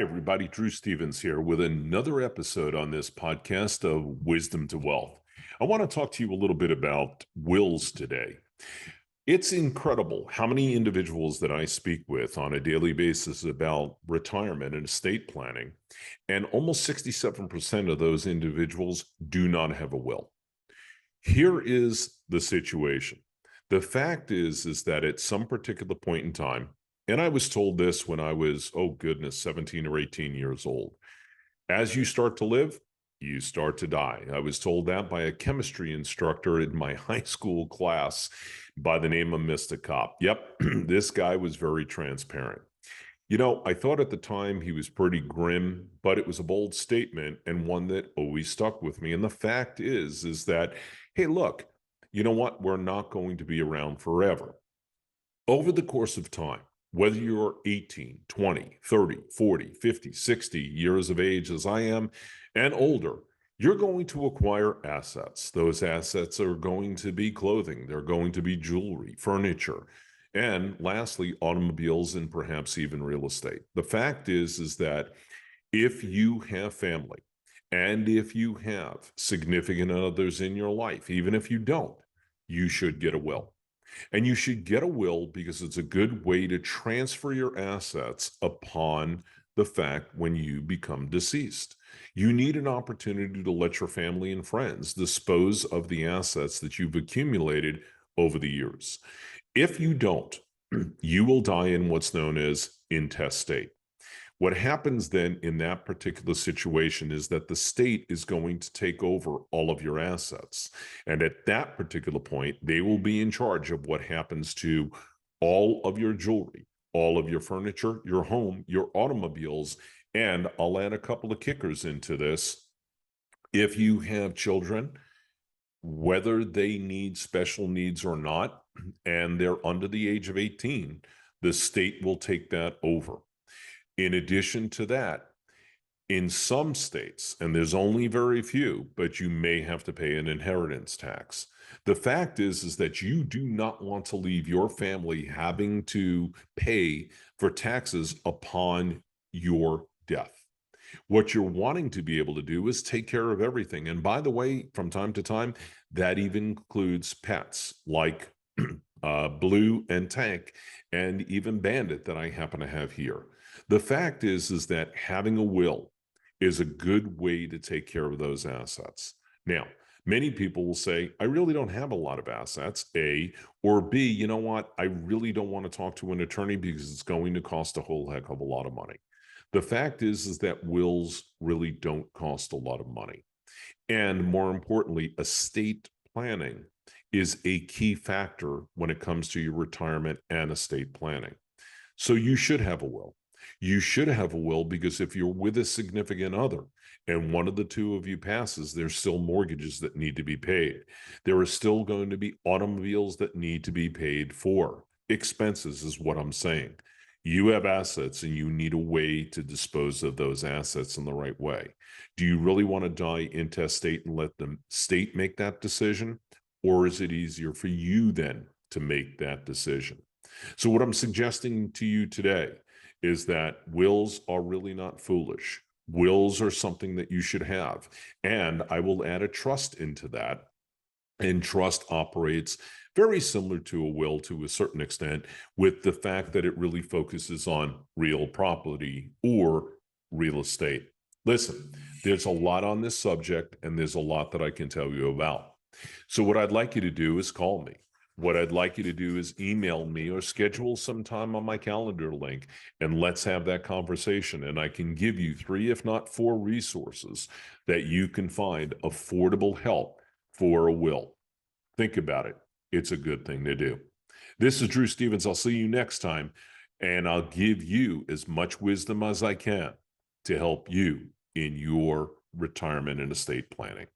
everybody. Drew Stevens here with another episode on this podcast of Wisdom to Wealth. I want to talk to you a little bit about wills today. It's incredible how many individuals that I speak with on a daily basis about retirement and estate planning, and almost 67% of those individuals do not have a will. Here is the situation. The fact is that at some particular point in time, and I was told this when I was, oh goodness, 17 or 18 years old. As you start to live, you start to die. I was told that by a chemistry instructor in my high school class by the name of Mr. Cop. Yep, this guy was very transparent. I thought at the time he was pretty grim, but it was a bold statement and one that always stuck with me. And the fact is that, hey, look, you know what? We're not going to be around forever. Over the course of time, whether you're 18, 20, 30, 40, 50, 60 years of age as I am and older, you're going to acquire assets. Those assets are going to be clothing. They're going to be jewelry, furniture, and lastly, automobiles and perhaps even real estate. The fact is that if you have family and if you have significant others in your life, even if you don't, you should get a will. And you should get a will because it's a good way to transfer your assets upon the fact when you become deceased. You need an opportunity to let your family and friends dispose of the assets that you've accumulated over the years. If you don't, you will die in what's known as intestate. What happens then in that particular situation is that the state is going to take over all of your assets. And at that particular point, they will be in charge of what happens to all of your jewelry, all of your furniture, your home, your automobiles. And I'll add a couple of kickers into this. If you have children, whether they need special needs or not, and they're under the age of 18, the state will take that over. In addition to that, in some states, and there's only very few, but you may have to pay an inheritance tax. The fact is that you do not want to leave your family having to pay for taxes upon your death. What you're wanting to be able to do is take care of everything. And by the way, from time to time, that even includes pets like Blue and Tank and even Bandit that I happen to have here. The fact is that having a will is a good way to take care of those assets. Now, many people will say, I really don't have a lot of assets, A, or B, you know what? I really don't want to talk to an attorney because it's going to cost a whole heck of a lot of money. The fact is that wills really don't cost a lot of money. And more importantly, estate planning is a key factor when it comes to your retirement and estate planning. So you should have a will. You should have a will because if you're with a significant other and one of the two of you passes, there's still mortgages that need to be paid. There are still going to be automobiles that need to be paid for. Expenses is what I'm saying. You have assets and you need a way to dispose of those assets in the right way. Do you really want to die intestate and let the state make that decision? Or is it easier for you then to make that decision? So what I'm suggesting to you today is that wills are really not foolish. Wills are something that you should have. And I will add a trust into that. And trust operates very similar to a will to a certain extent, with the fact that it really focuses on real property or real estate. Listen, there's a lot on this subject, and there's a lot that I can tell you about. So what I'd like you to do is call me. What I'd like you to do is email me or schedule some time on my calendar link, and let's have that conversation. And I can give you 3, if not 4 resources that you can find affordable help for a will. Think about it. It's a good thing to do. This is Drew Stevens. I'll see you next time, and I'll give you as much wisdom as I can to help you in your retirement and estate planning.